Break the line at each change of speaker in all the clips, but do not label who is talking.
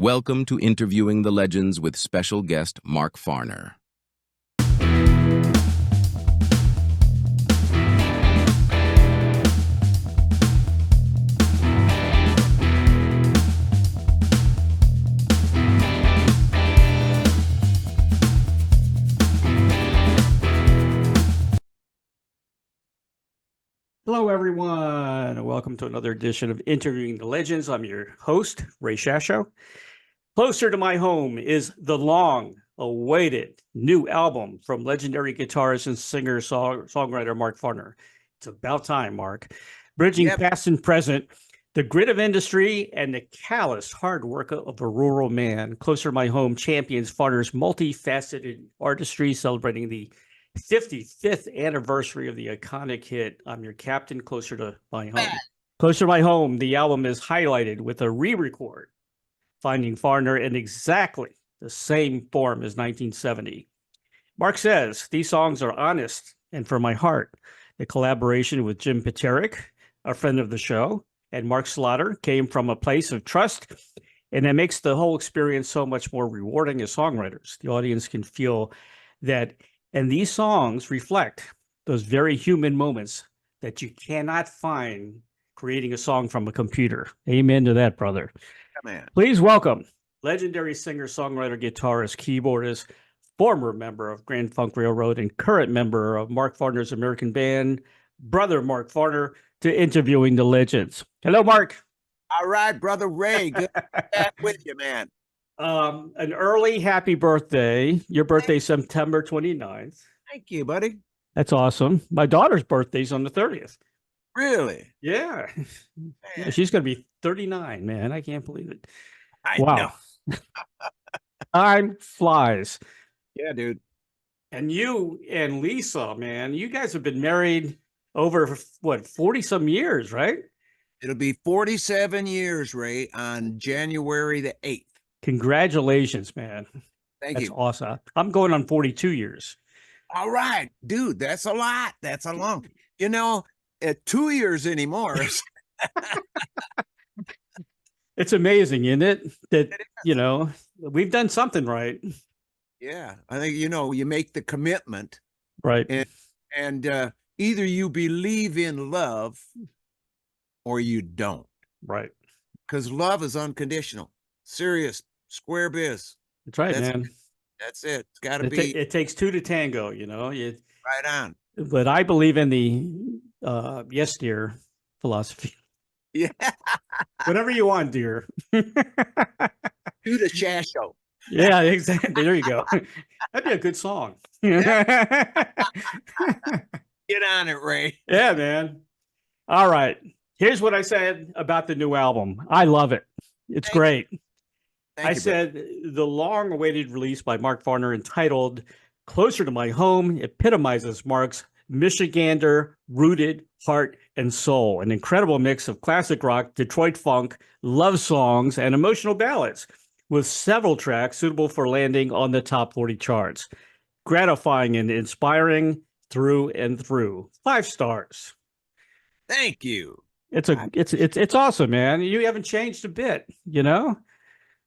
Welcome to Interviewing the Legends with special guest Mark Farner.
Hello, everyone. Welcome to another edition of Interviewing the Legends. I'm your host, Ray Shasho. Closer to my home is the long-awaited new album from legendary guitarist and singer-songwriter Mark Farner. It's about time, Mark. Bridging past and present, the grit of industry and the callous hard work of a rural man. Closer to my home champions Farner's multi-faceted artistry, celebrating the 55th anniversary of the iconic hit, I'm Your Captain, Closer to My Home. Closer to My Home, the album is highlighted with a re-record, finding Farner in exactly the same form as 1970. Mark says, these songs are honest and from my heart. The collaboration with Jim Peterik, a friend of the show, and Mark Slaughter came from a place of trust, and it makes the whole experience so much more rewarding as songwriters. The audience can feel that. And these songs reflect those very human moments that you cannot find creating a song from a computer. Amen to that, brother.
Man.
Please welcome legendary singer, songwriter, guitarist, keyboardist, former member of Grand Funk Railroad, and current member of Mark Farner's American band, brother Mark Farner, to Interviewing the Legends. Hello, Mark.
All right, brother Ray. Good to be back with you, man.
An early happy birthday. Your birthday's September 29th.
Thank you, buddy.
That's awesome. My daughter's birthday's on the 30th.
Really?
Yeah. She's going to be 39, man. I can't believe it.
I
Wow. Time flies.
Yeah, dude.
And you and Lisa, man, you guys have been married over, what, 40-some years, right?
It'll be 47 years, Ray, on January the 8th.
Congratulations, man.
Thank you.
That's awesome. I'm going on 42 years.
All right, dude. That's a lot. That's a long, 2 years anymore.
It's amazing, isn't it? That, we've done something right.
Yeah. I think, you make the commitment.
Right.
And either you believe in love or you don't.
Right.
Because love is unconditional. Serious. Square biz.
That's right, man.
That's it. It's got to be.
It takes two to tango,
Right on.
But I believe in the yes, dear philosophy.
Yeah.
Whatever you want, dear.
To the Shasho.
Yeah, exactly. There you go. That'd be a good song.
Get on it, Ray.
Yeah, man. All right. Here's what I said about the new album. I love it. It's great. I said the long-awaited release by Mark Farner entitled Closer to My Home epitomizes Mark's Michigander rooted heart and soul, an incredible mix of classic rock, Detroit funk, love songs, and emotional ballads, with several tracks suitable for landing on the top 40 charts. Gratifying and inspiring through and through. 5 stars.
Thank you.
It's awesome, man. You haven't changed a bit,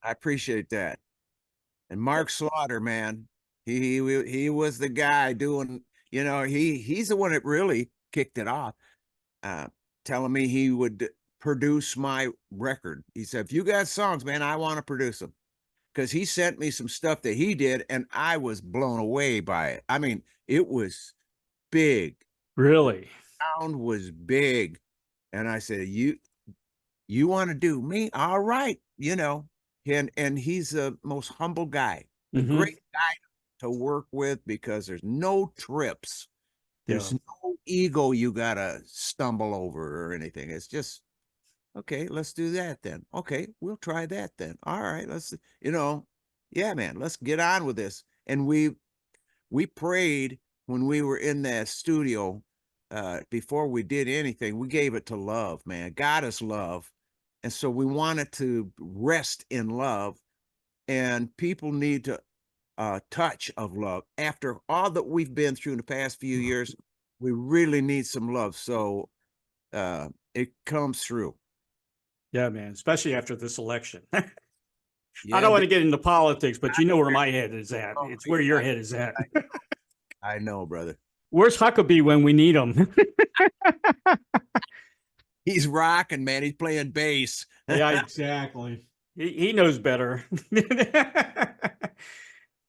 I appreciate that. And Mark Slaughter, man, he was the guy doing, he's the one that really kicked it off, telling me he would produce my record. He said, if you got songs, man, I want to produce them. Because he sent me some stuff that he did, and I was blown away by it. I mean, it was big.
Really?
The sound was big. And I said, you want to do me? All right, And he's the most humble guy, a great guy to work with because there's no trips. There's no ego you got to stumble over or anything. It's just, okay, let's do that then. Okay, we'll try that then. All right, let's, yeah, man, let's get on with this. And we prayed when we were in that studio before we did anything. We gave it to love, man. God is love. And so we wanted to rest in love, and people need to touch of love. After all that we've been through in the past few years, we really need some love. So it comes through.
Yeah, man, especially after this election. I don't want to get into politics, but you know where my head is at.
Oh,
It's where your head is at.
I know, brother.
Where's Huckabee when we need him?
He's rocking, man. He's playing bass.
Yeah, exactly. He knows better.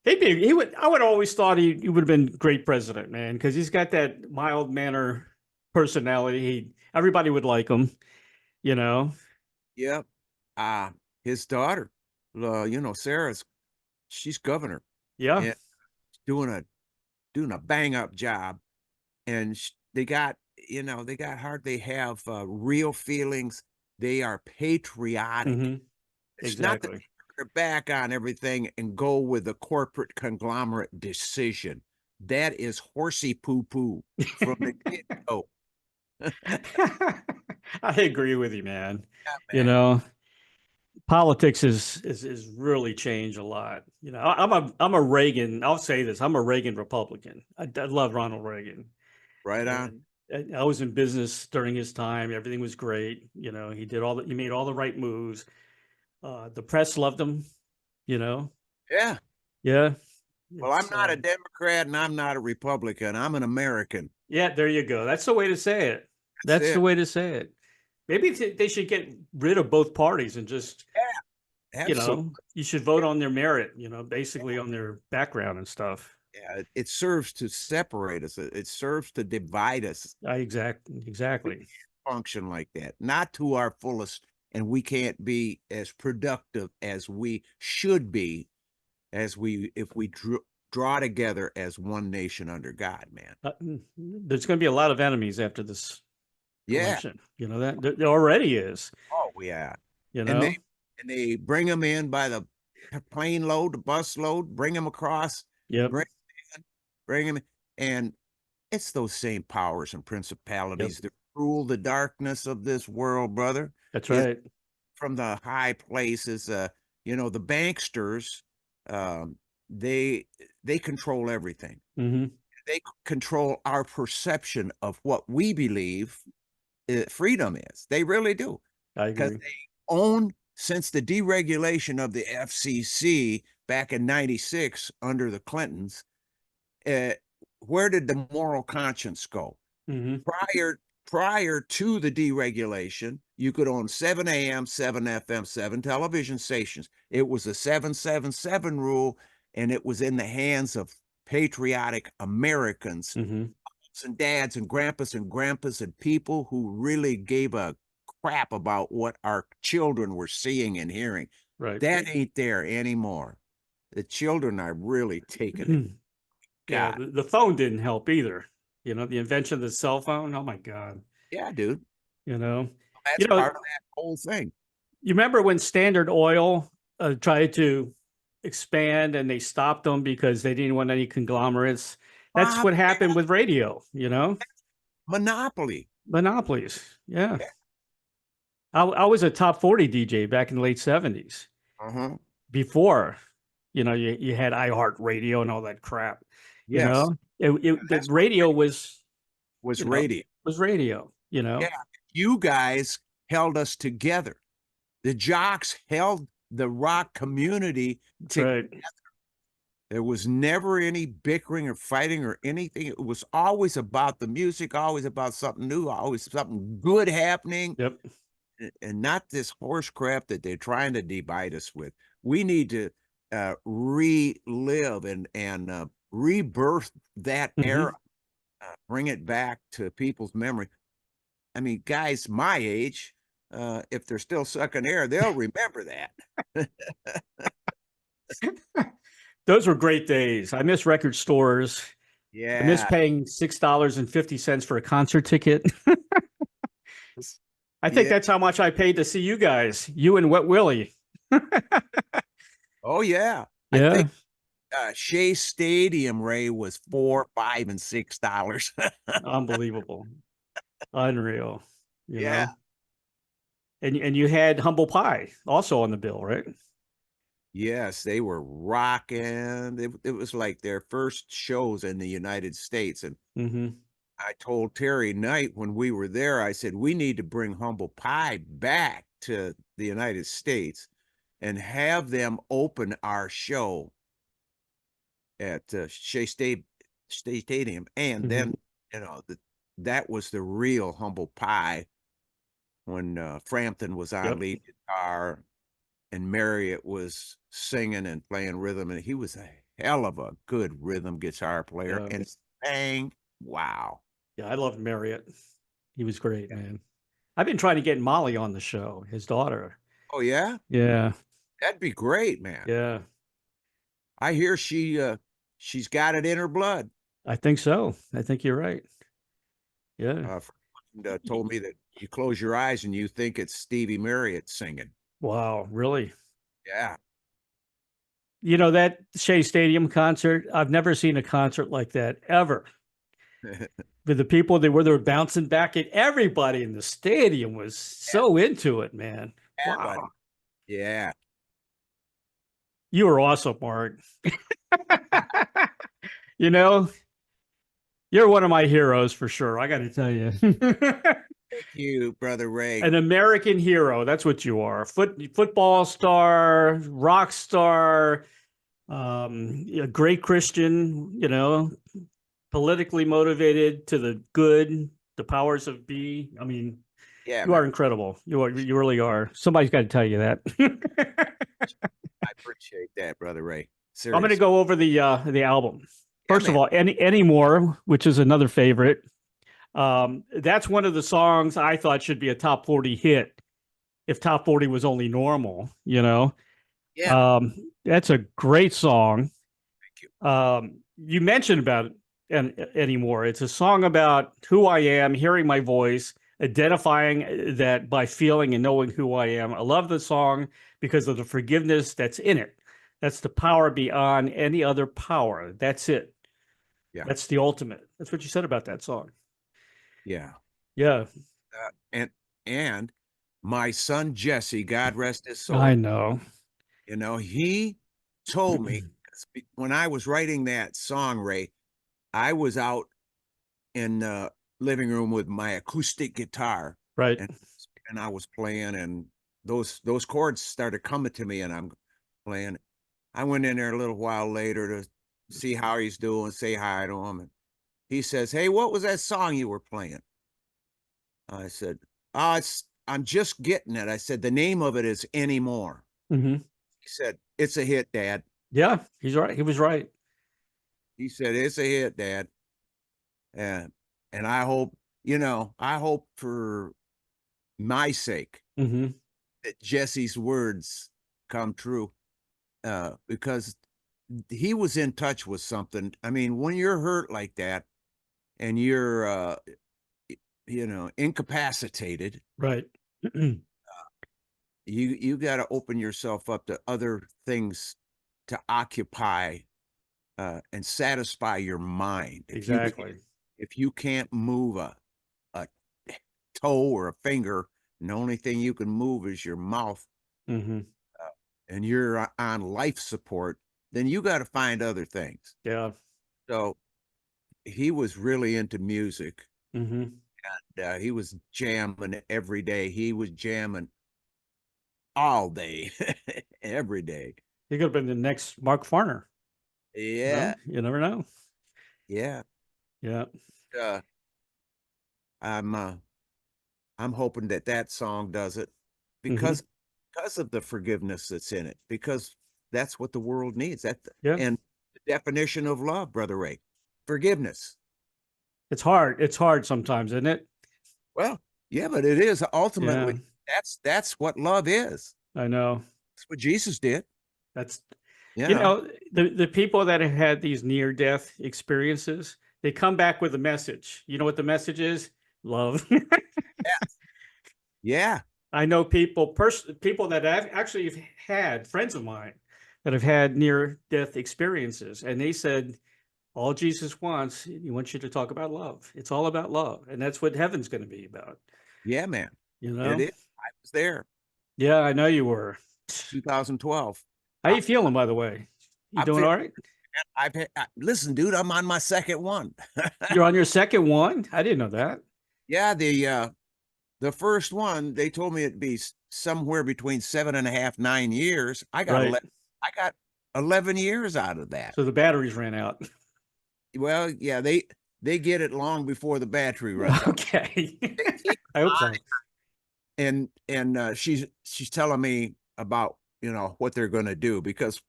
He would. I would always thought he would have been great president, man, because he's got that mild manner personality. Everybody would like him, you know.
Yep. His daughter, Sarah's, she's governor
Yeah.
and doing a bang up job. And they got heart. They have real feelings. They are patriotic.
Mhm.
It's not that
Exactly.
they turn their back on everything and go with the corporate conglomerate decision. That is horsey poo poo from the get go.
I agree with you, man.
Yeah,
You
man.
know, politics is really changed a lot. You know, I'm a Reagan. I'll say this: I'm a Reagan Republican. I love Ronald Reagan.
Right on.
And I was in business during his time. Everything was great. You know, he made all the right moves. The press loved him. You know,
Yeah.
yeah.
Well, I'm
It's,
not a Democrat and I'm not a Republican. I'm an American.
yeah, there you go. That's the way to say it.
That's
That's the
it.
way to say it. Maybe they should get rid of both parties and just,
Absolutely.
you should vote on their merit, basically on their background and stuff.
Yeah, it serves to separate us. It serves to divide us.
Exactly.
Function like that, not to our fullest, and we can't be as productive as we should be if we draw together as one nation under God, man.
There's going to be a lot of enemies after this
Yeah.
election. You know that there already is.
Oh, yeah.
You
And
know,
they bring them in by the plane load, the bus load, bring them across,
yep,
bring them, and it's those same powers and principalities that rule the darkness of this world, brother.
that's
It's
right.
from the high places, the banksters, they control everything.
Hmm.
They control our perception of what we believe freedom is. They really do,
I
because
agree.
they own, since the deregulation of the FCC back in '96 under the Clintons. Where did the moral conscience go?
Hmm.
Prior to the deregulation, you could own 7 AM, 7 FM, 7 television stations. It was a 777 rule, and it was in the hands of patriotic Americans,
Hmm.
and dads and grandpas and people who really gave a crap about what our children were seeing and hearing.
Right.
That ain't there anymore. The children are really taking it.
Yeah,
God.
the phone didn't help either. The invention of the cell phone. Oh my God.
Yeah, dude.
You know,
That's part of that whole thing.
you remember when Standard Oil tried to expand and they stopped them because they didn't want any conglomerates? That's what happened with radio,
Monopoly.
monopolies. Yeah. I was a top 40 DJ back in the late 70s
Uh-huh.
before, you had iHeart Radio and all that crap.
Yes.
The radio was
Radio.
Was radio,
Yeah. You guys held us together. The jocks held the rock community together.
Right.
There was never any bickering or fighting or anything. It was always about the music, always about something new, always something good happening.
Yep.
And not this horse crap that they're trying to divide us with. We need to relive and rebirth that era, bring it back to people's memory. I mean, guys my age, if they're still sucking air, they'll remember that.
Those were great days. I miss record stores.
Yeah.
I miss paying $6.50 for a concert ticket. I think that's how much I paid to see you guys, you and Wet Willie.
Oh, yeah.
Yeah.
I think Shea Stadium, Ray, was $4, $5, and $6.
Unbelievable. Unreal. You
Yeah.
know? And you had Humble Pie also on the bill, right?
Yes, they were rocking. It was like their first shows in the United States. And I told Terry Knight when we were there, I said, we need to bring Humble Pie back to the United States. and have them open our show at Shea Stadium. And then, you know, that was the real humble pie when Frampton was on lead guitar and Marriott was singing and playing rhythm. And he was a hell of a good rhythm guitar player. And sang, wow.
Yeah, I loved Marriott. He was great, man. I've been trying to get Molly on the show, his daughter.
Oh, yeah?
Yeah.
That'd be great, man.
Yeah.
I hear she's got it in her blood.
I think so. I think you're right. Yeah.
Told me that you close your eyes and you think it's Stevie Marriott singing.
Wow, really?
Yeah.
You know, that Shea Stadium concert, I've never seen a concert like that ever. With the people they were bouncing back at everybody in the stadium was so into it, man.
Everybody.
Wow.
Yeah.
You were awesome, Mark. You know, you're one of my heroes for sure. I got to tell you.
Thank you, Brother Ray.
An American hero. That's what you are. Football star, rock star, a great Christian, you know, politically motivated to the good, the powers of be. I mean,
yeah,
you are incredible. You really are. Somebody's got to tell you that.
I appreciate that, Brother Ray.
I'm going to go over the album. First of all, Anymore, which is another favorite. That's one of the songs I thought should be a top 40 hit if top 40 was only normal, you know?
Yeah.
That's a great song.
Thank you.
You mentioned about it Anymore. It's a song about who I am, hearing my voice, identifying that by feeling and knowing who I am. I love the song because of the forgiveness that's in it. That's the power beyond any other power. That's it.
Yeah.
That's the ultimate. That's what you said about that song.
Yeah.
Yeah.
And my son, Jesse, God rest his soul.
I know.
You know, he told me when I was writing that song, Ray, I was out in the living room with my acoustic guitar.
Right.
And I was playing and those chords started coming to me and I'm playing. I went in there a little while later to see how he's doing, say hi to him. And he says, "Hey, what was that song you were playing?" I said, I'm just getting it. I said, the name of it is Anymore. He said, "It's a hit, Dad."
Yeah, he's right. He was right.
He said, "It's a hit, Dad." And I hope, you know, I hope for my sake that Jesse's words come true. Because he was in touch with something. I mean, when you're hurt like that and you're, you know, incapacitated,
right?
You got to open yourself up to other things to occupy and satisfy your mind.
Exactly.
If you can't move a toe or a finger, and the only thing you can move is your mouth, and you're on life support, then you got to find other things.
Yeah.
So he was really into music. And he was jamming every day. He was jamming all day, every day.
He could have been the next Mark Farner.
Yeah.
You know? You never know.
Yeah.
Yeah.
I'm hoping that song does it because of the forgiveness that's in it, because that's what the world needs. And the definition of love, Brother Ray, forgiveness.
It's hard. It's hard sometimes, isn't it?
Well, yeah, but it is ultimately, that's what love is.
I know.
That's what Jesus did.
That's, you know, the people that have had these near-death experiences, they come back with a message. You know what the message is? Love.
Yeah.
I know people that I've actually had, friends of mine that have had near-death experiences, and they said, all Jesus wants, he wants you to talk about love. It's all about love. And that's what heaven's going to be about.
Yeah, man.
You know?
It is. I was there.
Yeah, I know you were.
2012.
How you feeling, by the way? You doing all right?
Listen, dude, I'm on my second one.
You're on your second one? I didn't know that.
Yeah, the first one, they told me it'd be somewhere between 7.5, 9 years. I got
Right.
11 years out of that.
So the batteries ran out.
Well, yeah, they get it long before the battery runs out.
Okay.
They keep
I hope so.
and she's telling me about, you know, what they're going to do, because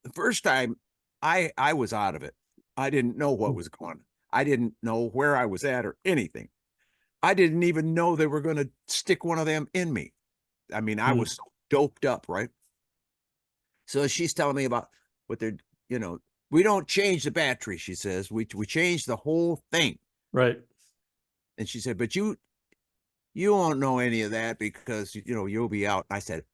the first time I was out of it. I didn't know what was going on. I didn't know where I was at or anything. I didn't even know they were going to stick one of them in me. I mean, I was so doped up, right? So she's telling me about what they're, you know, we don't change the battery, she says. We change the whole thing.
Right.
And she said, but you won't know any of that because, you know, you'll be out. And I said,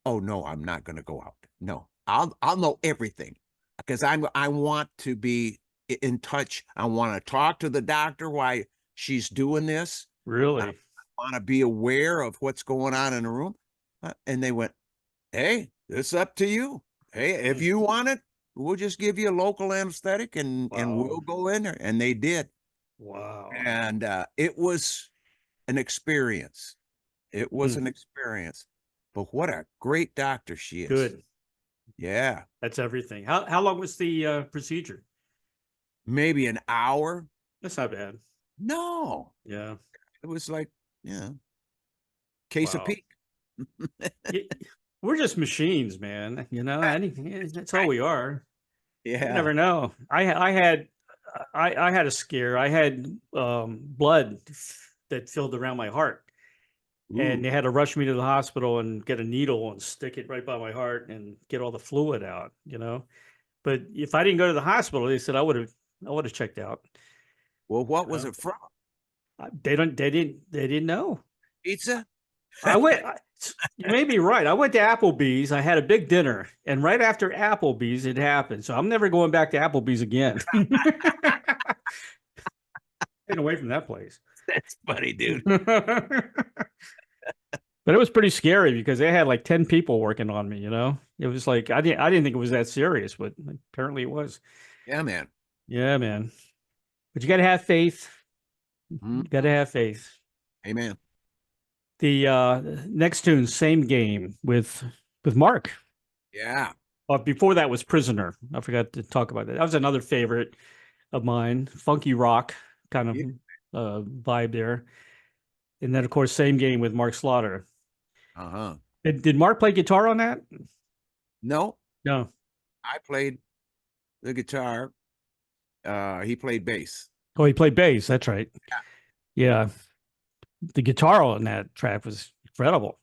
oh no, I'm not going to go out. No, I'll know everything, because I want to be in touch. I want to talk to the doctor while she's doing this.
Really?
I want to be aware of what's going on in the room. And they went, hey, it's up to you. Hey, if you want it, we'll just give you a local anesthetic and we'll go in there. And they did.
Wow.
And it was an experience. It was an experience. But what a great doctor she is.
Good.
Yeah.
That's everything. How long was the procedure?
Maybe an hour.
That's not bad.
No.
Yeah.
It was like, yeah. Case of peak.
We're just machines, man. You know, that's all we are.
Yeah.
You never know. I had a scare. I had blood that filled around my heart. And they had to rush me to the hospital and get a needle and stick it right by my heart and get all the fluid out, you know. But if I didn't go to the hospital, they said I would have checked out.
Well, what was it from?
They didn't know.
Pizza?
You may be right. I went to Applebee's. I had a big dinner, and right after Applebee's, it happened. So I'm never going back to Applebee's again. Getting away from that place.
That's funny, dude.
But it was pretty scary because they had like 10 people working on me, you know. It was like I didn't think it was that serious, but apparently it was.
Yeah, man.
Yeah, man. But you got to have faith. You got to have faith.
Amen.
The next tune, Same Game with Mark.
Yeah.
Before that was Prisoner. I forgot to talk about that. That was another favorite of mine. Funky rock kind of vibe there. And then, of course, Same Game with Mark Slaughter.
Uh-huh.
Did Mark play guitar on that?
No.
No.
I played the guitar. He played bass.
Oh, he played bass. That's right. Yeah. The guitar on that track was incredible.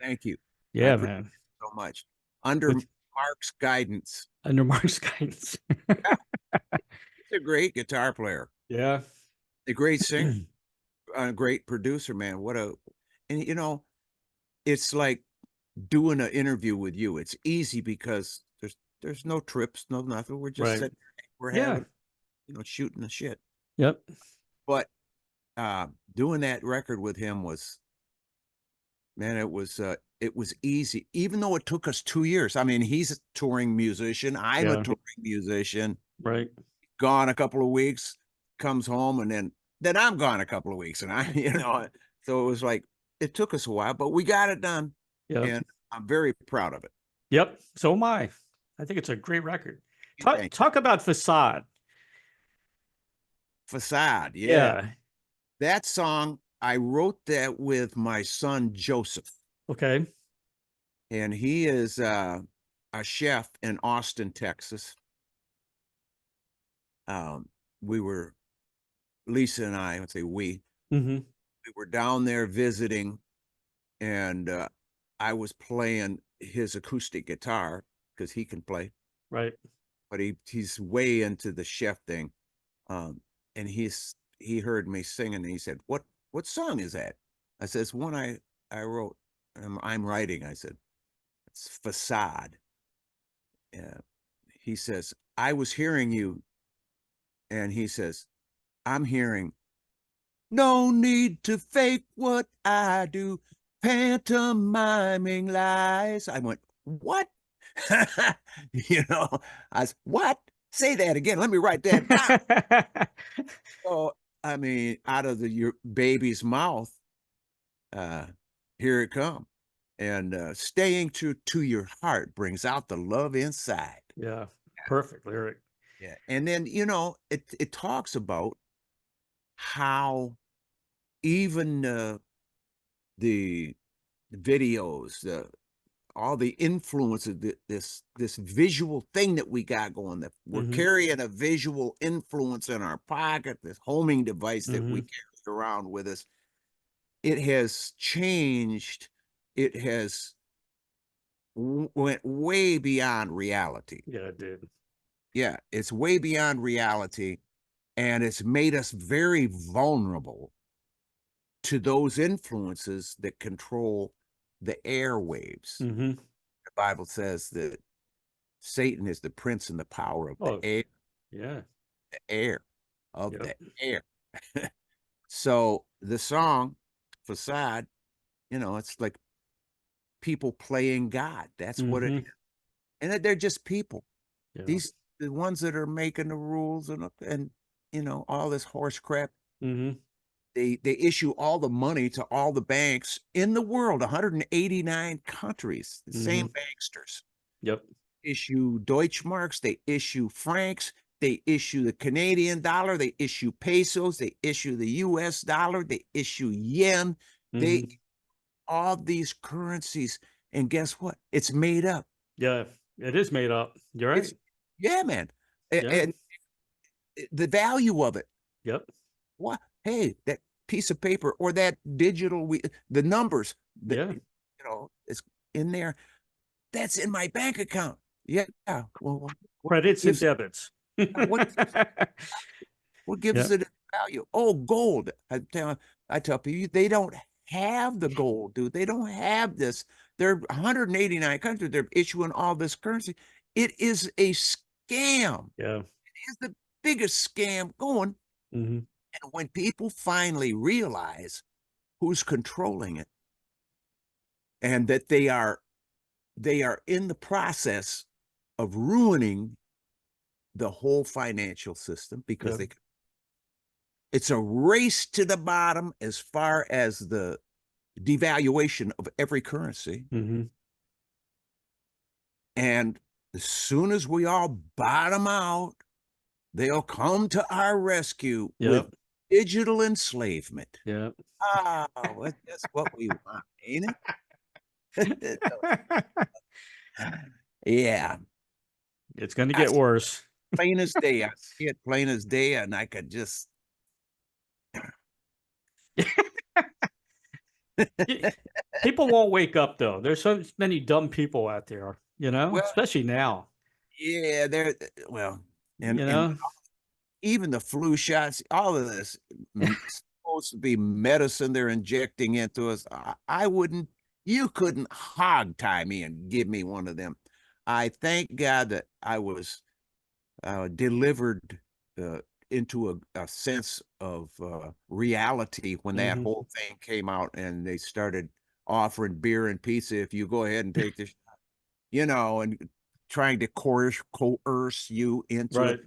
Thank you.
Yeah, man.
So much. Under Mark's guidance.
Under Mark's guidance.
Yeah. He's a great guitar player.
Yeah.
A great singer. A great producer, man. And you know, it's like doing an interview with you. It's easy because there's no trips, no nothing. We're just sitting, we're having, you know, shooting the shit.
Yep.
But doing that record with him was, man, it was easy, even though it took us 2 years. I mean, he's a touring musician. I'm a touring musician.
Right.
Gone a couple of weeks, comes home, and then I'm gone a couple of weeks, and you know, so it was like, it took us a while, but we got it done.
Yeah.
And I'm very proud of it.
Yep. So am I. I think it's a great record. Talk about Facade.
Facade. Yeah. That song, I wrote that with my son, Joseph. Okay. And he is a chef in Austin, Texas. Lisa and I would say we were down there visiting, and I was playing his acoustic guitar because he can play. Right. But he's way into the chef thing. And he heard me singing, and he said, what song is that? I said, it's one I wrote. I'm writing. I said, it's Facade. Yeah. He says, I was hearing you. And he says, I'm hearing, no need to fake what I do, pantomiming lies. I went, what? You know, I said, what? Say that again. Let me write that down. So, I mean, out of your baby's mouth, here it come. and staying true to your heart brings out the love inside.
Yeah. Perfect lyric.
Yeah. And then, it talks about how even the videos, all the influences, this visual thing that we got going, that we're carrying a visual influence in our pocket, this homing device that we carry around with us. It has changed. It has went way beyond reality.
Yeah, it did.
Yeah, it's way beyond reality, and it's made us very vulnerable to those influences that control the airwaves. The Bible says that Satan is the prince and the power of the air.
Yeah.
The air of the air. So the song Facade, it's like people playing God. That's what it is. And they're just people.
Yeah.
The ones that are making the rules and all this horse crap. They issue all the money to all the banks in the world, 189 countries, the same banksters.
Yep.
Issue Deutschmarks, they issue francs, they issue the Canadian dollar, they issue pesos, they issue the US dollar, they issue yen, they all these currencies. And guess what? It's made up.
Yeah, it is made up. You're right.
Yeah, man.
Yeah.
And the value of it.
Yep.
What? Hey, that piece of paper or that digital, the numbers that it's in there. That's in my bank account. Yeah. Well,
credits and debits.
what gives it value? Oh, gold. I tell people they don't have the gold, dude. They don't have this. They're 189 countries. They're issuing all this currency. It is a scam.
Yeah.
It is the biggest scam going. And when people finally realize who's controlling it and that they are in the process of ruining the whole financial system, because it's a race to the bottom as far as the devaluation of every currency. And as soon as we all bottom out, they'll come to our rescue with digital enslavement.
Yeah.
Oh, that's what we want, ain't it? Yeah.
It's going to get worse.
Plain as day. I see it plain as day, and I could just.
People won't wake up, though. There's so many dumb people out there, especially now.
Yeah, well, and even the flu shots, all of this supposed to be medicine they're injecting into us. You couldn't hog tie me and give me one of them. I thank God that I was delivered into a sense of reality when that whole thing came out and they started offering beer and pizza if you go ahead and take this, and trying to coerce you into it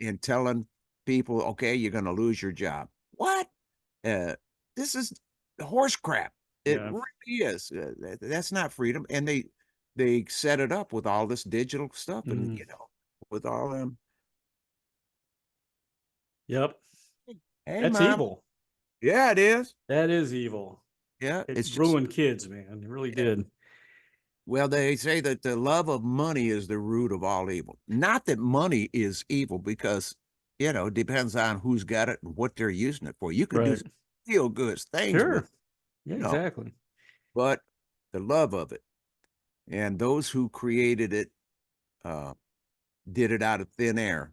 and telling people, okay, you're going to lose your job. What? This is horse crap. It really is. That's not freedom. And they set it up with all this digital stuff and, with all them.
Yep.
Hey,
that's
Mom.
evil.
Yeah, it is.
That is evil.
Yeah.
It's ruined kids, man. It really did.
Well, they say that the love of money is the root of all evil. Not that money is evil, because, it depends on who's got it and what they're using it for. You can do feel good things with it.
Yeah, exactly.
But the love of it, and those who created it did it out of thin air.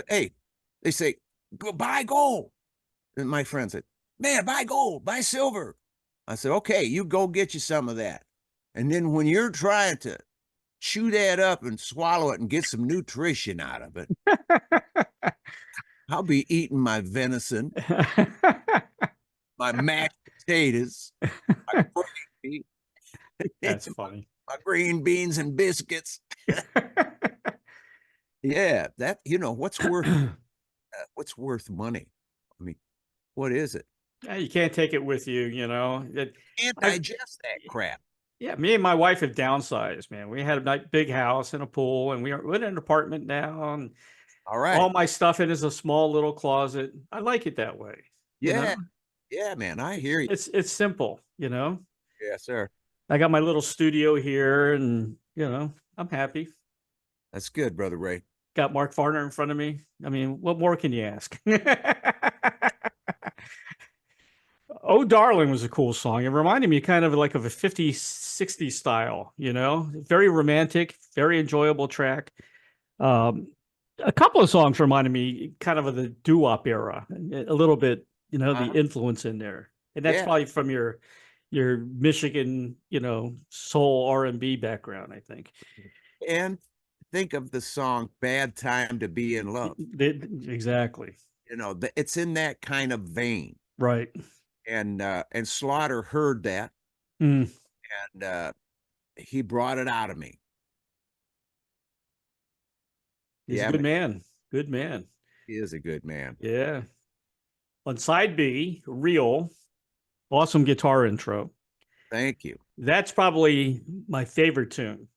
Hey, they say, go buy gold. And my friend said, man, buy gold, buy silver. I said, okay, you go get you some of that. And then when you're trying to chew that up and swallow it and get some nutrition out of it, I'll be eating my venison, my mashed potatoes, my
that's funny.
My green beans and biscuits. Yeah, that what's worth money? I mean, what is it?
Yeah, you can't take it with you, you know.
Can't
I've,
digest that crap.
yeah, me and my wife have downsized, man. We had a nice big house and a pool, and we're in an apartment now, and
All
all
right.
my stuff in is a small little closet. I like it that way, you know.
Yeah. Yeah, man. I hear you.
It's simple, you know.
Yes, sir.
I got my little studio here, and you know, I'm happy.
That's good, Brother Ray.
Got Mark Farner in front of me. I mean, what more can you ask? Oh, Darling was a cool song. It reminded me kind of like of a 50s, 60s style, you know, very romantic, very enjoyable track. Um, a couple of songs reminded me kind of the doo-wop era, a little bit, you know, the influence in there. And that's
Yeah.
probably from your Michigan, you know, soul R&B background, I think.
And think of the song Bad Time to Be in Love.
Exactly.
You know, it's in that kind of vein.
Right.
And Slaughter heard that,
Mm.
and he brought it out of me.
He's a
Yeah,
good
man.
man. Good man.
He is a good man.
Yeah. On side B, Real, awesome guitar intro.
Thank you.
That's probably my favorite tune.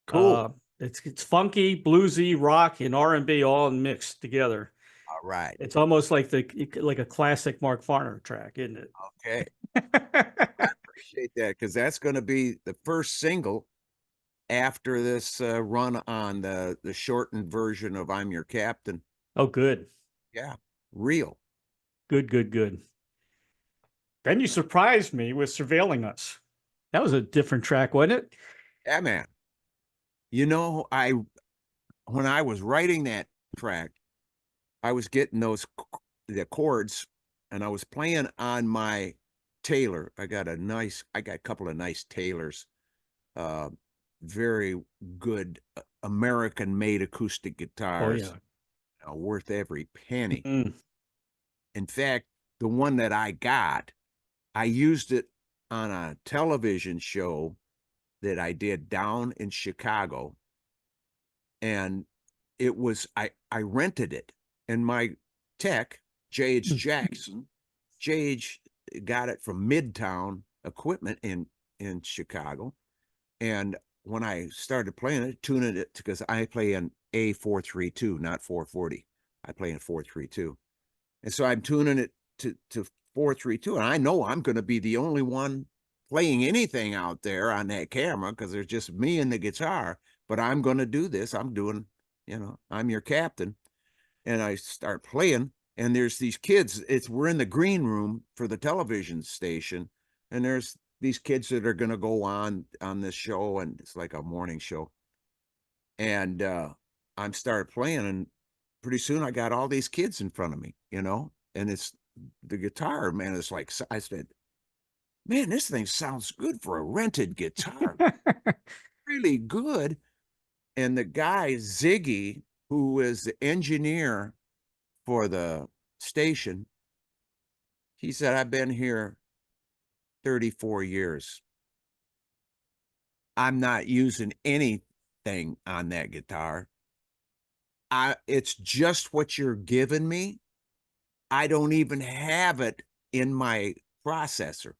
Cool.
It's funky, bluesy, rock, and R&B all mixed together.
All right.
It's almost like a classic Mark Farner track, isn't it?
Okay. I appreciate that, because that's going to be the first single after this run on the shortened version of I'm Your Captain.
Oh, good.
Yeah. Real.
Good, good, good. Then you surprised me with Surveilling Us. That was a different track, wasn't it?
Yeah, man. You know, when I was writing that track, I was getting the chords, and I was playing on my Taylor. I got a couple of nice Taylors, very good American-made acoustic guitars, worth every penny.
Mm.
In fact, the one that I got, I used it on a television show that I did down in Chicago, and I rented it, and my tech, J.H. Jackson, J.H. got it from Midtown Equipment in Chicago. And when I started playing it, tuning it, because I play an A432, not 440. I play in 432. And so I'm tuning it to 432. And I know I'm going to be the only one playing anything out there on that camera, because there's just me and the guitar. But I'm going to do this. I'm doing, I'm Your Captain. And I start playing, and there's these kids. We're in the green room for the television station, and there's these kids that are going to go on this show, and it's like a morning show. And I'm started playing, and pretty soon I got all these kids in front of me, and it's the guitar, man. It's like, I said, man, this thing sounds good for a rented guitar. Really good. And the guy, Ziggy, who is the engineer for the station, he said, I've been here 34 years. I'm not using anything on that guitar. It's just what you're giving me. I don't even have it in my processor.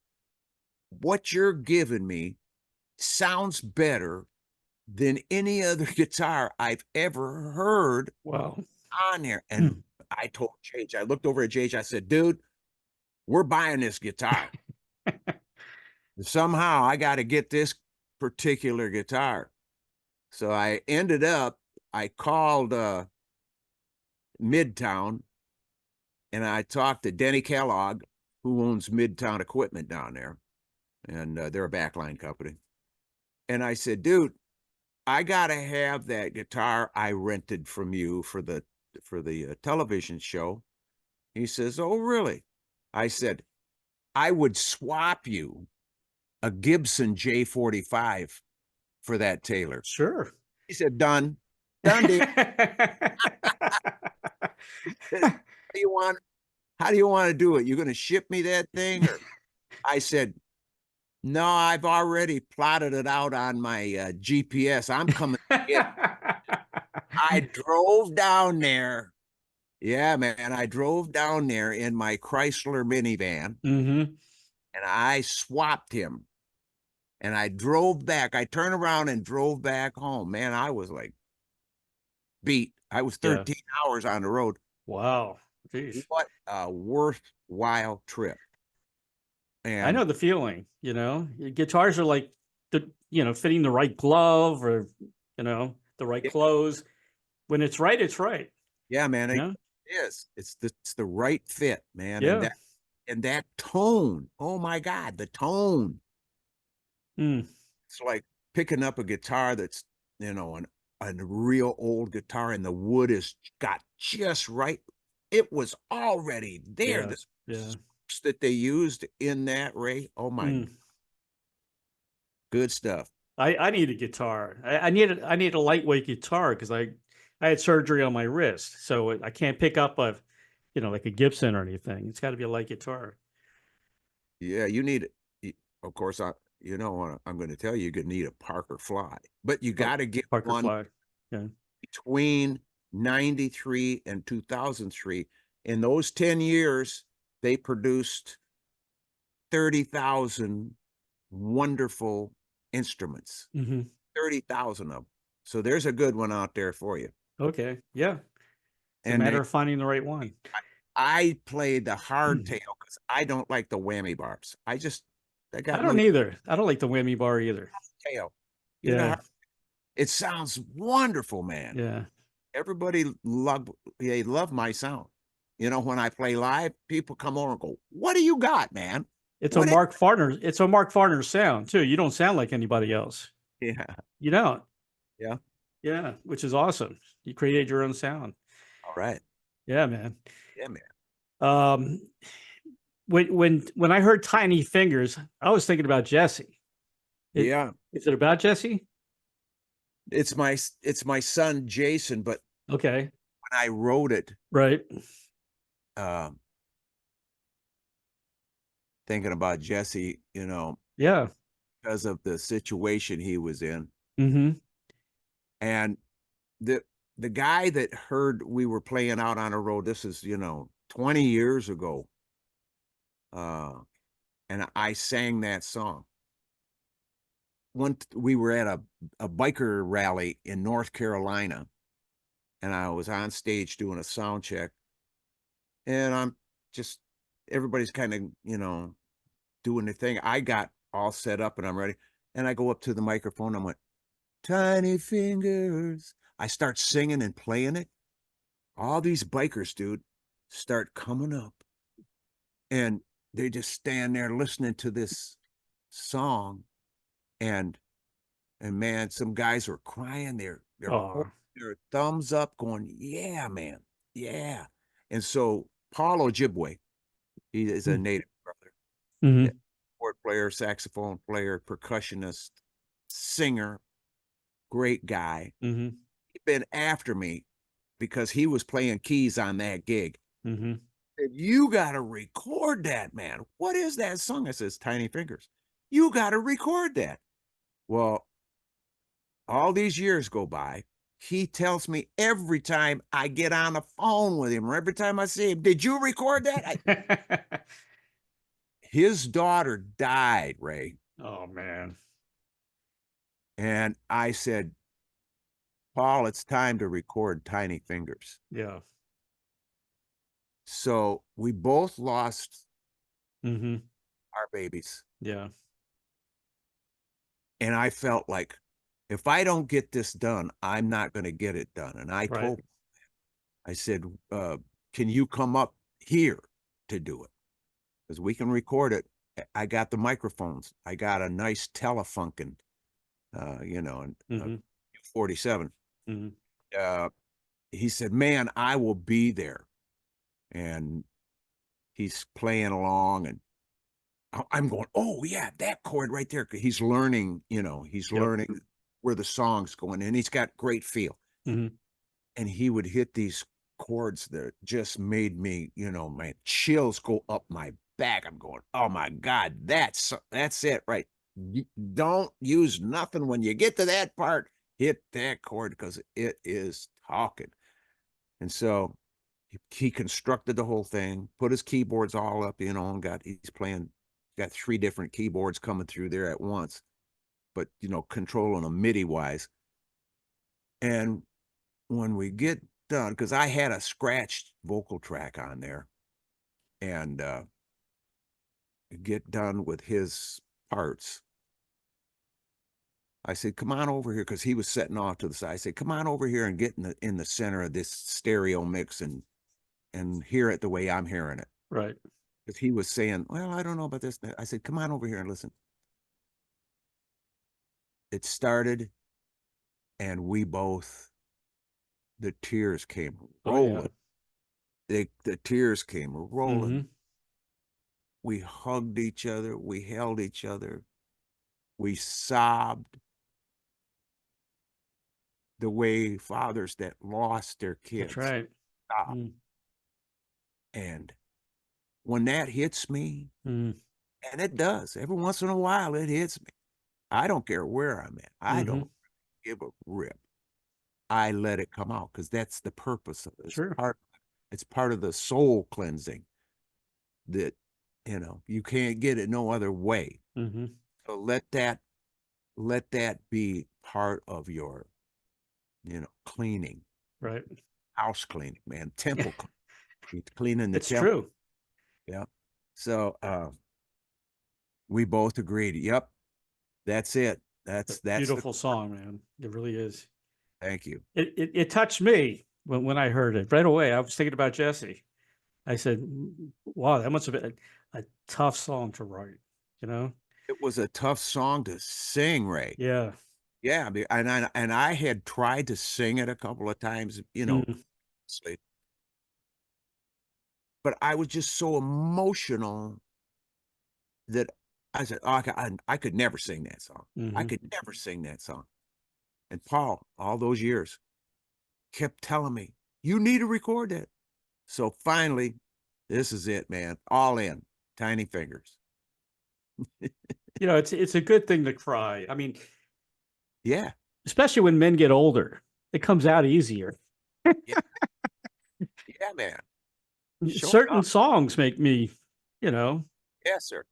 What you're giving me sounds better than any other guitar I've ever heard.
Wow.
On there. And I told JH, I looked over at JH, I said, dude, we're buying this guitar. Somehow I got to get this particular guitar. So I called Midtown, and I talked to Denny Kellogg, who owns Midtown Equipment down there. And they're a backline company. And I said, dude, I got to have that guitar I rented from you for the television show. He says, oh, really? I said, I would swap you a Gibson J45 for that Taylor.
Sure.
He said, done. Done, dude. How do you want to do it? You're going to ship me that thing? Or? I said, no, I've already plotted it out on my GPS. I'm coming to get it. I drove down there Yeah, man. I drove down there in my Chrysler minivan
Mm-hmm.
and I swapped him and I drove back. I turned around and drove back home. Man, I was like beat. I was
Yeah.
13 hours on the road.
Wow. Jeez.
What a worthwhile trip.
I know
And
the feeling, guitars are like fitting the right glove or, the right
yeah,
clothes. When it's right, it's right.
yeah, man,
You
it
know?
is. It's the right fit, man.
Yeah.
And that tone. Oh my God, the tone.
Mm.
It's like picking up a guitar that's, a real old guitar and the wood is got just right. It was already there.
Yeah.
The
Yeah.
sparks that they used in that, Ray. Oh my,
Mm.
good stuff.
I need a guitar. I need a lightweight guitar because I had surgery on my wrist, so I can't pick up like a Gibson or anything. It's got to be a light guitar.
Yeah, you need it. Of course, I'm going to tell you, you're going to need a Parker Fly, but you
Oh,
got to get
Parker
one
Fly. Yeah.
between 93 and 2003. In those 10 years, they produced 30,000 wonderful instruments,
Hmm.
30,000 of them. So there's a good one out there for you.
Okay. Yeah. It's a
And
matter of finding the right one.
I played the hardtail
Mm.
because I don't like the whammy bars. I
I
got
don't
little
either. I don't like the whammy bar either.
tail. You know,
Yeah.
it sounds wonderful, man.
Yeah.
Everybody they love my sound. When I play live, people come over and go, "What do you got, man?
It's a
What?"
Mark Farner. It's a Mark Farner sound too. You don't sound like anybody else.
Yeah,
You don't.
yeah.
Yeah, which is awesome. You created your own sound.
All right.
Yeah, man.
Yeah, man.
Um, when I heard Tiny Fingers, I was thinking about Jesse.
Yeah.
Is it about Jesse?
It's my son Jason, but
Okay,
when I wrote it,
right.
um, thinking about Jesse,
Yeah.
because of the situation he was in.
Mm-hmm.
And the the guy that heard we were playing out on a road, this is, 20 years ago. And I sang that song. We were at a biker rally in North Carolina, and I was on stage doing a sound check, and I'm just everybody's kind of, doing the thing. I got all set up and I'm ready. And I go up to the microphone. I went, Tiny Fingers. I start singing and playing it. All these bikers, dude, start coming up and they just stand there listening to this song. And man, some guys were crying. They're
Oh.
holding their thumbs up, going, "Yeah, man, yeah." And so Paul Ojibwe, he is a native brother, yeah,
Mm-hmm.
keyboard player, saxophone player, percussionist, singer, great guy.
Mm-hmm.
He'd been after me because he was playing keys on that gig.
Mm-hmm.
Said, you got to record that, man. What is that song? I says, Tiny Fingers. You got to record that. Well, all these years go by. He tells me every time I get on the phone with him, or every time I see him, did you record that? His daughter died, Ray.
Oh man.
And I said, Paul, it's time to record Tiny Fingers.
Yeah.
So we both lost
Mm-hmm.
our babies.
Yeah.
And I felt like if I don't get this done, I'm not going to get it done. And I
Right.
told him, I said, can you come up here to do it? Because we can record it. I got the microphones. I got a nice Telefunken, and
Mm-hmm.
47.
Mm-hmm.
He said, man, I will be there. And he's playing along and I'm going, oh yeah, that chord right there. He's learning, he's
Yep.
learning where the song's going and he's got great feel.
Mm-hmm.
And he would hit these chords that just made me, my chills go up my back. I'm going, oh my God, that's it, right? You don't use nothing when you get to that part. Hit that chord because it is talking. And so he constructed the whole thing, put his keyboards all up, you know, and got 3 different keyboards coming through there at once, but, you know, controlling them MIDI wise. And when we get done, because I had a scratched vocal track on there, and get done with his parts, I said, come on over here, because he was setting off to the side. I said, come on over here and get in the center of this stereo mix and hear it the way I'm hearing it.
Right.
Because he was saying, well, I don't know about this. I said, come on over here and listen. It started, and the tears came rolling. The tears came rolling. We hugged each other. We held each other. We sobbed the way fathers that lost their kids.
That's right.
And when that hits me, and it does, every once in a while it hits me. I don't care where I'm at. I don't give a rip. I let it come out, because that's the purpose of it. It's part of the soul cleansing that, you know, you can't get it no other way. So let that be part of your, you know, cleaning.
Right.
House cleaning, man. Temple cleaning the
It's
temple.
true.
Yeah. So we both agreed, yep, that's it. That's
beautiful song, man. It really is.
Thank you.
It touched me when I heard it right away. I was thinking about Jesse. I said, wow, that must have been a tough song to write, you know?
It was a tough song to sing, Ray.
Yeah.
Yeah. And I had tried to sing it a couple of times, you know, but I was just so emotional that I said, oh, I could never sing that song. I could never sing that song. And Paul, all those years, kept telling me, you need to record that. So finally, this is it, man. All in, Tiny Fingers.
You know, it's a good thing to cry. I mean,
yeah,
especially when men get older, it comes out easier.
yeah, man.
Certain songs make me, you know.
Yes, sir.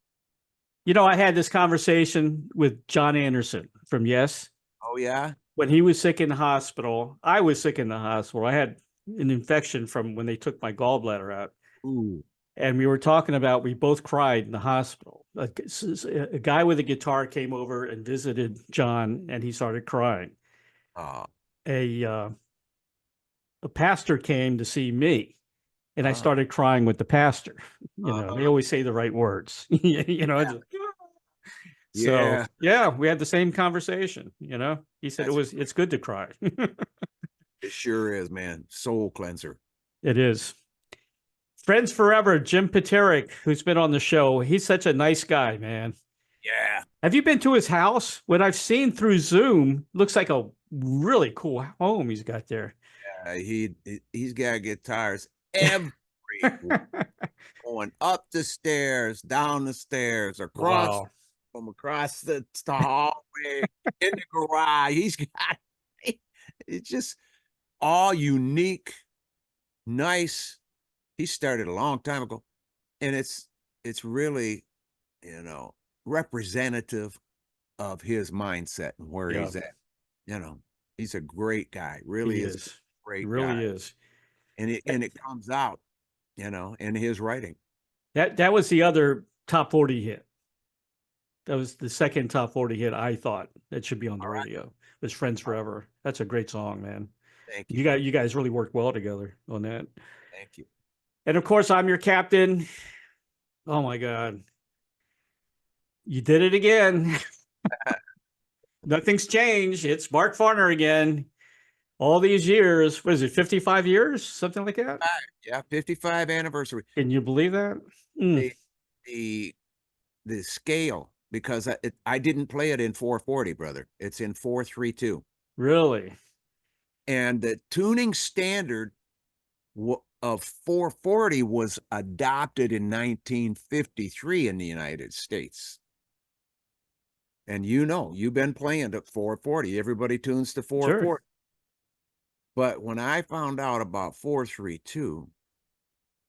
You know, I had this conversation with John Anderson from Yes.
Oh, yeah?
When he was sick in the hospital, I was sick in the hospital. I had an infection from when they took my gallbladder out.
Ooh.
And we were talking about, we both cried in the hospital. A guy with a guitar came over and visited John, and he started crying. A pastor came to see me, and I started crying with the pastor. You know, they always say the right words. You know, so yeah, we had the same conversation. You know, he said it's good to cry.
It sure is, man. Soul cleanser.
It is. Friends forever, Jim Peterik, who's been on the show. He's such a nice guy, man.
Yeah.
Have you been to his house? What I've seen through Zoom, looks like a really cool home he's got there.
Yeah, he's got guitars everywhere. Going up the stairs, down the stairs, across from across the hallway, in the garage. He's got it's just all unique, nice. He started a long time ago, and it's really, you know, representative of his mindset and where he's at. You know, he's a great guy. Really is a great guy.
Really is.
And it comes out, you know, in his writing.
That was the other top 40 hit. That was the second top 40 hit I thought that should be on the radio. It was Friends Forever. That's a great song, man.
Thank you.
You guys really worked well together on that.
Thank you.
And of course, I'm your captain. Oh my God. You did it again. Nothing's changed. It's Mark Farner again. All these years, what is it, 55 years? Something like that?
Yeah, 55 anniversary.
Can you believe that?
The scale, because I didn't play it in 440, brother. It's in 432.
Really?
And the tuning standard of 440 was adopted in 1953 in the United States. And you know, you've been playing at 440. Everybody tunes to 440. Sure. But when I found out about 432,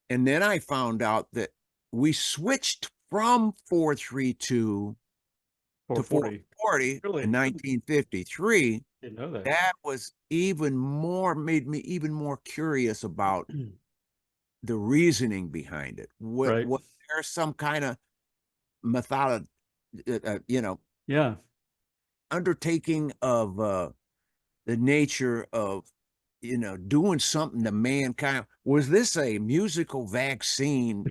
And then I found out that we switched from 432 to
440.
440
Really?
in 1953.
Didn't know that.
That was made me even more curious about the reasoning behind it.
Right.
Was there some kind of method,
Yeah.
undertaking of the nature of doing something to mankind? Was this a musical vaccine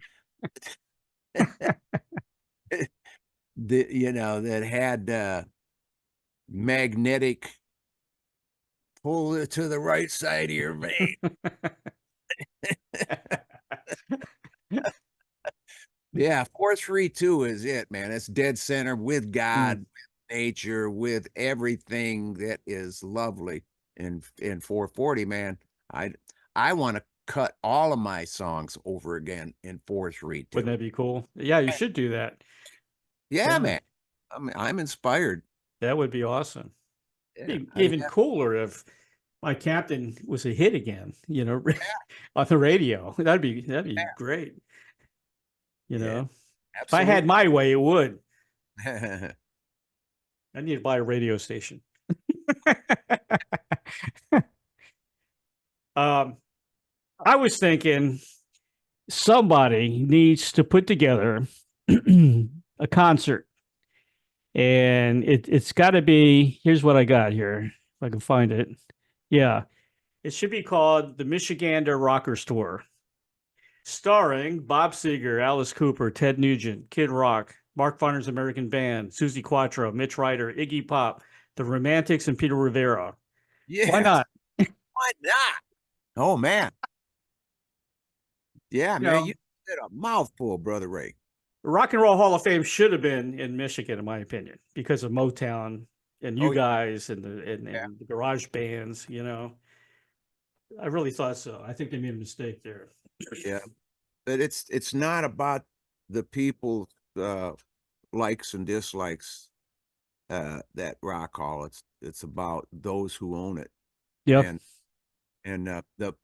that had magnetic pull it to the right side of your vein? Yeah, 432 is it, man. It's dead center with God, with nature, with everything that is lovely. In 440, man, I want to cut all of my songs over again in 432.
Wouldn't that be cool? Yeah, you should do that.
Yeah, man. I'm inspired.
That would be awesome.
Yeah,
Even cooler if My Captain was a hit again, on the radio. That'd be great. If I had my way, it would. I need to buy a radio station. I was thinking somebody needs to put together a concert, and it's got to be. Here's what I got here, if I can find it. Yeah, it should be called the Michigander Rockers Tour, starring Bob Seger, Alice Cooper, Ted Nugent, Kid Rock, Mark Farner's American Band, Susie Quattro, Mitch Ryder, Iggy Pop, The Romantics, and Peter Rivera.
Yeah.
Why not?
Why not? Oh, man. Yeah, man, you did a mouthful, Brother Ray.
Rock and Roll Hall of Fame should have been in Michigan, in my opinion, because of Motown and you guys and the garage bands, I really thought so. I think they made a mistake there.
Yeah. But it's not about the people's likes and dislikes that Rock Hall. It's about those who own it.
Yeah.
And the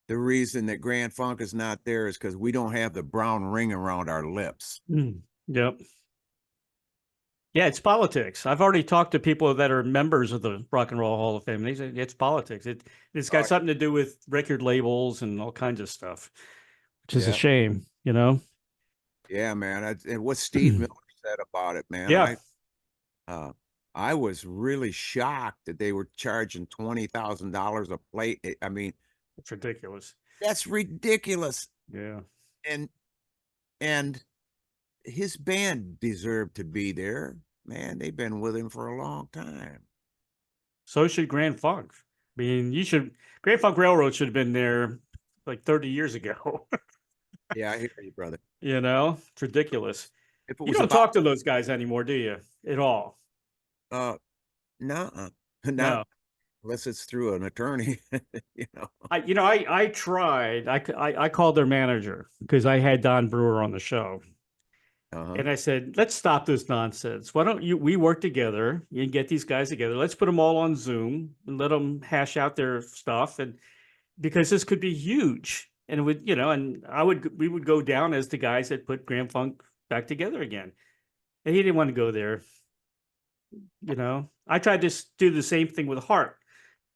reason that Grand Funk is not there is because we don't have the brown ring around our lips.
Yep. Yeah, it's politics. I've already talked to people that are members of the Rock and Roll Hall of Fame. They say it's politics. It's got something to do with record labels and all kinds of stuff, which is a shame,
Yeah, man. And what Steve Miller said about it, man.
Yeah.
I was really shocked that they were charging $20,000 a plate. I mean,
it's ridiculous.
That's ridiculous.
Yeah.
And his band deserved to be there. Man, they've been with him for a long time.
So should Grand Funk. I mean, Grand Funk Railroad should have been there like 30 years ago.
Yeah, I hear you, brother.
It's ridiculous. You don't talk to those guys anymore, do you? At all?
No. Not unless it's through an attorney.
I tried. I called their manager because I had Don Brewer on the show. And I said, let's stop this nonsense. Why don't we work together and get these guys together? Let's put them all on Zoom and let them hash out their stuff. And because this could be huge. And it would, and we would go down as the guys that put Grand Funk back together again. And he didn't want to go there. I tried to do the same thing with Heart.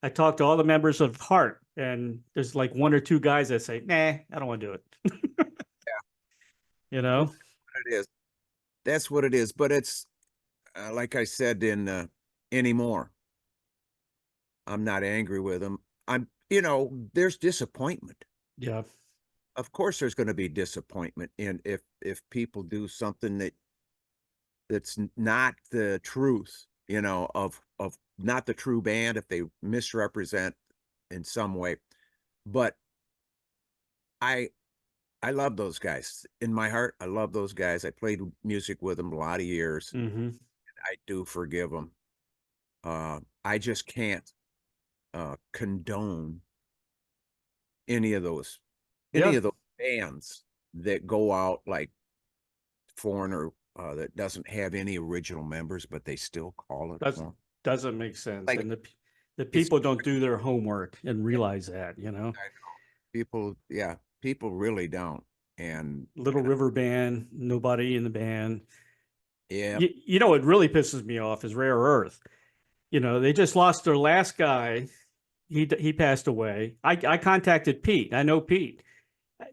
I talked to all the members of Heart, and there's like one or two guys that say, nah, I don't want to do it.
It is. That's what it is. But it's like I said in anymore. I'm not angry with them. There's disappointment.
Yeah.
Of course there's going to be disappointment if people do something that's not the truth, of not the true band, if they misrepresent in some way. But I love those guys. In my heart, I love those guys. I played music with them a lot of years. I do forgive them. I just can't condone any of those bands that go out like Foreigner, that doesn't have any original members, but they still call it.
Doesn't make sense. And the people don't do their homework and realize that,
People, yeah. People really don't. And
Little River Band, nobody in the band.
yeah,
You know what really pisses me off is Rare Earth. You know, they just lost their last guy. He passed away. I contacted Pete. I know Pete.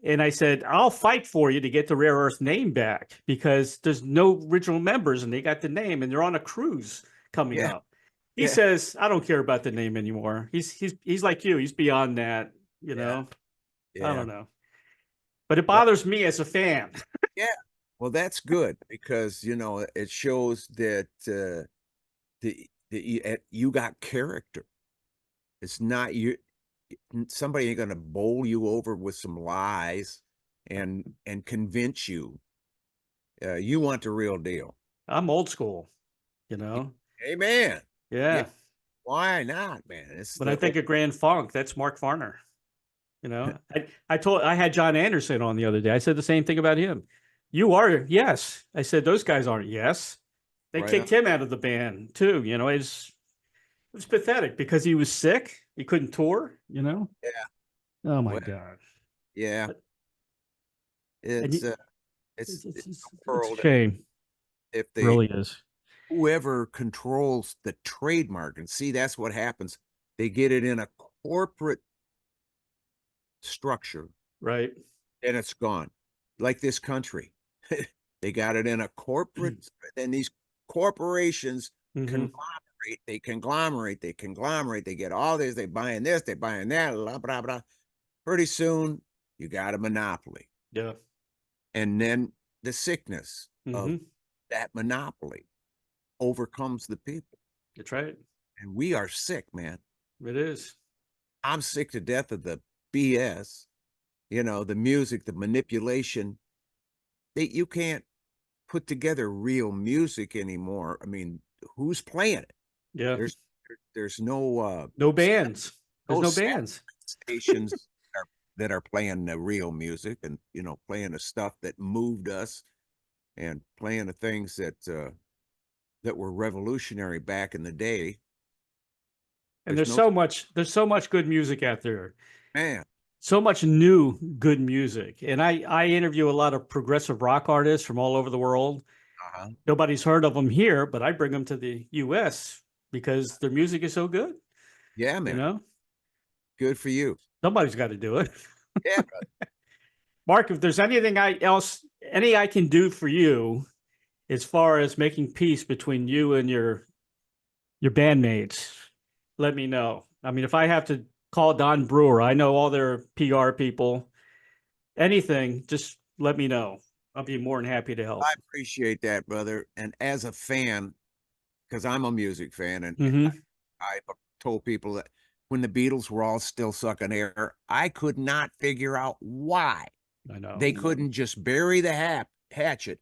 And I said, I'll fight for you to get the Rare Earth name back because there's no original members and they got the name and they're on a cruise coming
yeah,
up. He
yeah,
says, I don't care about the name anymore. He's like you. He's beyond that, you
yeah,
know. I
yeah.
don't know. But it
Well,
bothers me as a fan.
yeah. Well, that's good because it shows that you got character. It's not you. Somebody ain't gonna bowl you over with some lies and convince you. You want the real deal.
I'm old school, you know.
Amen. Yeah.
Yeah.
Why not, man? It's
When I
the
think of Grand Funk, that's Mark Farner. You know, I had John Anderson on the other day. I said the same thing about him. You are, yes. I said those guys aren't, yes. They
right on.
kicked him out of the band too. You know, it was pathetic because he was sick. He couldn't tour, you know.
Yeah.
Oh my
Well,
God.
yeah.
But- And
It's
you,
uh
it's,
it's
it's
a
it's a
world
shame.
if
It really is.
whoever controls the trademark, and see, that's what happens. They get it in a corporate structure
Right.
and it's gone. Like this country. They got it in a corporate, and these corporations
Hmm.
conglomerate, they get all this, they buying this, they buying that, blah, blah, blah. Pretty soon you got a monopoly.
Yeah.
And then the sickness of
Hmm.
that monopoly overcomes the people.
That's right.
And we are sick, man.
It is.
I'm sick to death of the BS, the music, the manipulation. You can't put together real music anymore. I mean, who's playing it?
Yeah.
There's no
No bands. There's
no
no
set
bands.
stations that are playing the real music and playing the stuff that moved us and playing the things that were revolutionary back in the day.
And
There's
there's so much good music out there.
man.
So much new good music. And I interview a lot of progressive rock artists from all over the world.
Uh-huh.
Nobody's heard of them here, but I bring them to the US because their music is so good,
Yeah,
you
man.
know?
Good for you.
Somebody's got to do it.
Yeah.
Mark, if there's anything I can do for you as far as making peace between you and your bandmates, let me know. I mean, if I have to call Don Brewer, I know all their PR people. Anything, just let me know. I'll be more than happy to help.
I appreciate that, brother. And as a fan, because I'm a music fan, and
Hmm.
I told people that when the Beatles were all still sucking air, I could not figure out why
I know.
they couldn't just bury the hatchet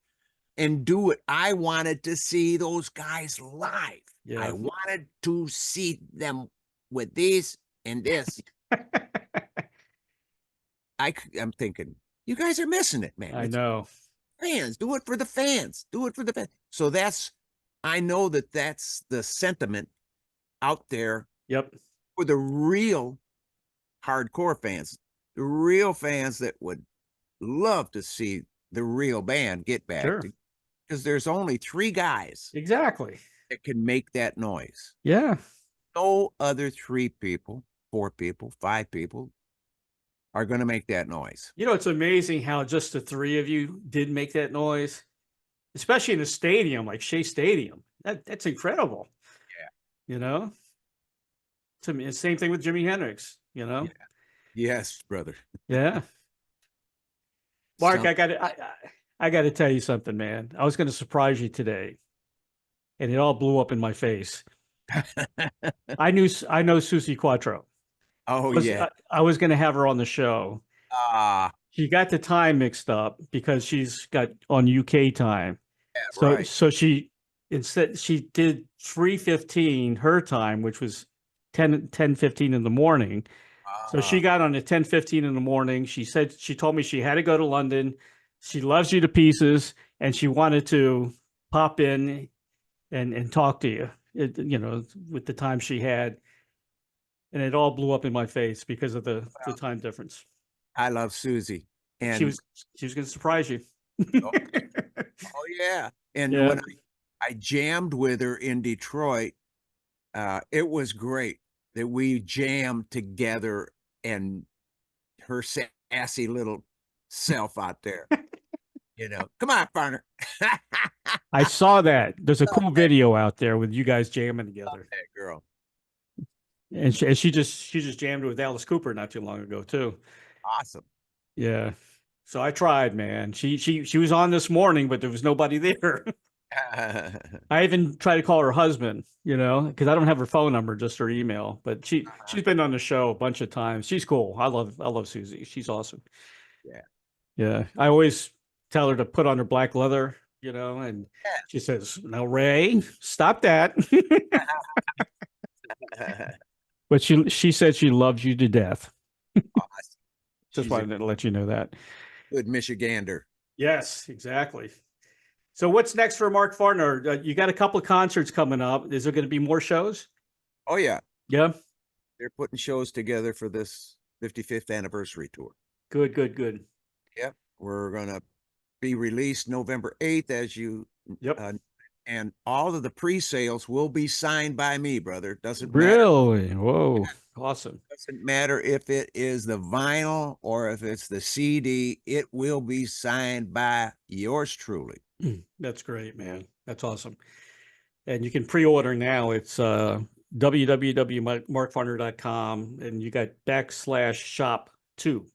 and do it. I wanted to see those guys live.
Yeah.
I wanted to see them with this and this. I'm thinking, you guys are missing it, man.
I know.
Fans, do it for the fans. Do it for the fans. So I know that's the sentiment out there
Yep.
for the real hardcore fans, the real fans that would love to see the real band get back
Sure.
because there's only 3 guys
Exactly.
that can make that noise.
Yeah.
No other 3 people, 4 people, 5 people are going to make that noise.
You know, it's amazing how just the 3 of you did make that noise, especially in a stadium like Shea Stadium. That's incredible.
Yeah.
You know, to me, same thing with Jimi Hendrix, you know?
Yeah. Yes, brother.
Yeah. Mark, I got to tell you something, man. I was going to surprise you today, and it all blew up in my face. I know Susie Quattro.
Oh, yeah.
I was going to have her on the show. She got the time mixed up because she's got on UK time.
Yeah, right.
So she did 3:15 her time, which was 10:15 in the morning. So she got on at 10:15 in the morning. She told me she had to go to London. She loves you to pieces, and she wanted to pop in and talk to you, with the time she had. And it all blew up in my face because of the time difference.
I love Susie. And
she was going to surprise you.
oh, oh yeah. And
Yeah.
when I jammed with her in Detroit, it was great that we jammed together and her sassy little self out there. Come on, partner.
I saw that. There's a
Love
cool
that,
video out there with you guys jamming
love
together.
that girl.
And she just jammed with Alice Cooper not too long ago too.
Awesome.
Yeah. So I tried, man. She was on this morning, but there was nobody there. I even tried to call her husband, because I don't have her phone number, just her email. But she's been on the show a bunch of times. She's cool. I love Susie. She's awesome.
Yeah.
Yeah. I always tell her to put on her black leather, and she says, "No, Ray, stop that." But she said she loves you to death.
Awesome.
Just wanted to let you know that.
Good Michigander.
Yes, exactly. So what's next for Mark Farner? You got a couple of concerts coming up. Is there going to be more shows?
Oh yeah.
Yeah.
They're putting shows together for this 55th anniversary tour.
Good, good, good.
Yep. We're gonna be released November 8th, as you and all of the pre-sales will be signed by me, brother. Doesn't matter.
Really? Whoa. Awesome.
Doesn't matter if it is the vinyl or if it's the CD, it will be signed by yours truly.
That's great, man. That's awesome. And you can pre-order now. It's www.markfarner.com, and you got /shop2.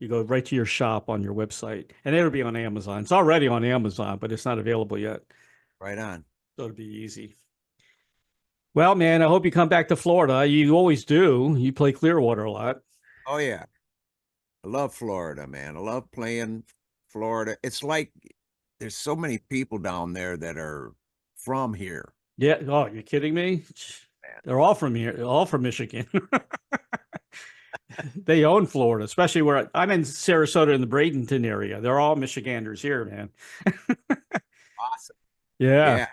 You go right to your shop on your website, and it'll be on Amazon. It's already on Amazon, but it's not available yet.
Right on.
So it'll be easy. Well, man, I hope you come back to Florida. You always do. You play Clearwater a lot.
Oh yeah. I love Florida, man. I love playing Florida. It's like there's so many people down there that are from here.
Yeah. Oh, you're kidding me?
Man.
They're all from here, all from Michigan. They own Florida, especially where I'm in Sarasota in the Bradenton area. They're all Michiganders here, man.
Awesome.
Yeah.
Yeah.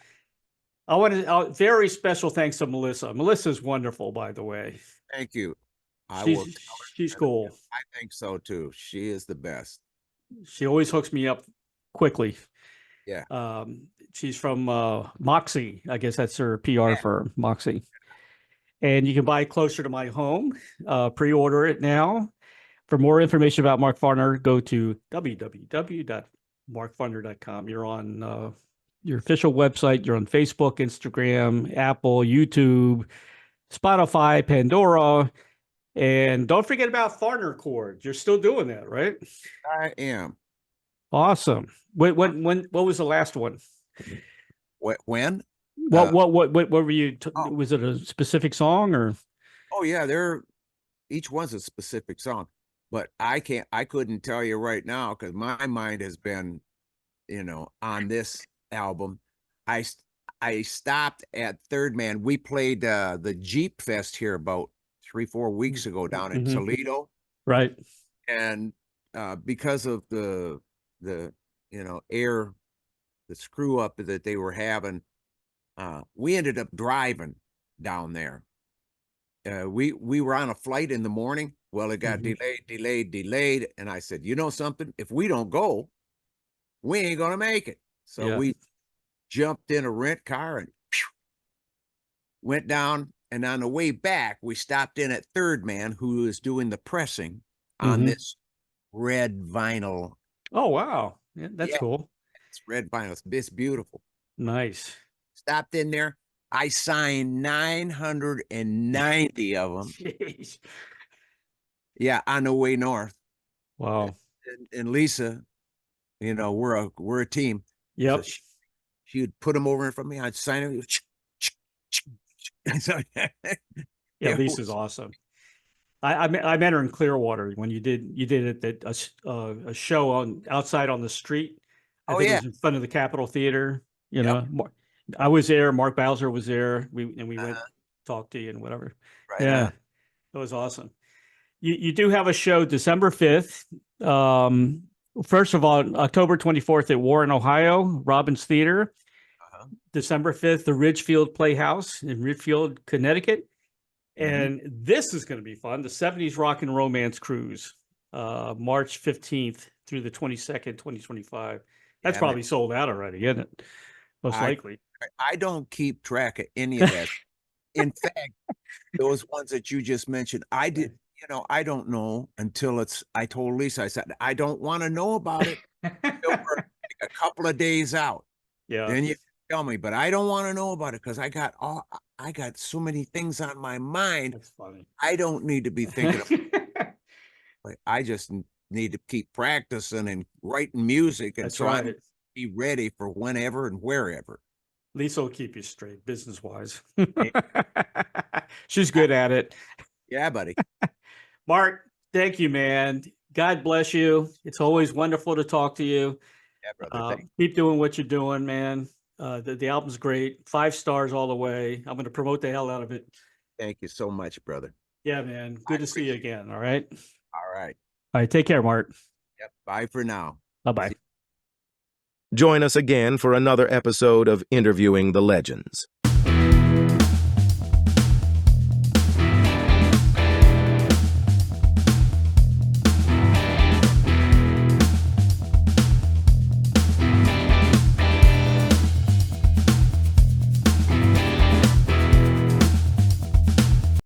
I want to very special thanks to Melissa. Melissa's wonderful, by the way.
Thank you.
She's cool.
I think so too. She is the best.
She always hooks me up quickly.
Yeah.
She's from Moxie. I guess that's her PR firm, Moxie. And you can buy Closer to My Home. Pre-order it now. For more information about Mark Farner, go to www.markfarner.com. You're on your official website. You're on Facebook, Instagram, Apple, YouTube, Spotify, Pandora. And don't forget about Farner chords. You're still doing that, right?
I am.
Awesome. What was the last one?
When?
What were you? Was it a specific song or?
Oh yeah, each one's a specific song, but I couldn't tell you right now because my mind has been, on this album. I stopped at Third Man. We played the Jeep Fest here about 3-4 weeks ago down in Toledo.
Right.
And because of the air, the screw up that they were having, we ended up driving down there. We were on a flight in the morning. Well, it got delayed. And I said, you know something? If we don't go, we ain't going to make it. So we jumped in a rent car and went down. And on the way back, we stopped in at Third Man, who is doing the pressing on this red vinyl.
Oh, wow. Yeah, that's cool.
It's red vinyl. It's beautiful.
Nice.
Stopped in there. I signed 990 of them.
Jeez.
Yeah, on the way north.
Wow.
And Lisa, we're a team.
Yep.
So she would put them over in front of me. I'd sign them. So,
yeah, Lisa's awesome. I met her in Clearwater when you did it at a show outside on the street. I think it was in front of the Capitol Theater. I was there. Mark Bowser was there. We went talked to you and whatever.
Right.
Yeah, it was awesome. You do have a show December 5th. First of all, October 24th at Warren, Ohio, Robbins Theater. December 5th, the Ridgefield Playhouse in Ridgefield, Connecticut. And this is going to be fun. The 70s Rock and Romance Cruise. March 15th through the 22nd, 2025. That's
Yeah,
probably sold out already, isn't it? Most
I-
likely.
I don't keep track of any of that. In fact, those ones that you just mentioned, I did, I don't know until I told Lisa, I said, I don't want to know about it until we're like a couple of days out.
Yeah.
Then you tell me, but I don't want to know about it because I got so many things on my mind.
That's funny.
I don't need to be thinking of I just need to keep practicing and writing music. And
That's
so
right.
I be ready for whenever and wherever.
Lisa will keep you straight business wise. She's good at it.
Yeah, buddy.
Mark, thank you, man. God bless you. It's always wonderful to talk to you.
Yeah, brother.
Keep doing what you're doing, man. The album's great. 5 stars all the way. I'm going to promote the hell out of it.
Thank you so much, brother.
Yeah, man. Good to see you again. All right.
All right.
All right. Take care, Mark.
Yep. Bye for now.
Bye-bye.
Join us again for another episode of Interviewing the Legends.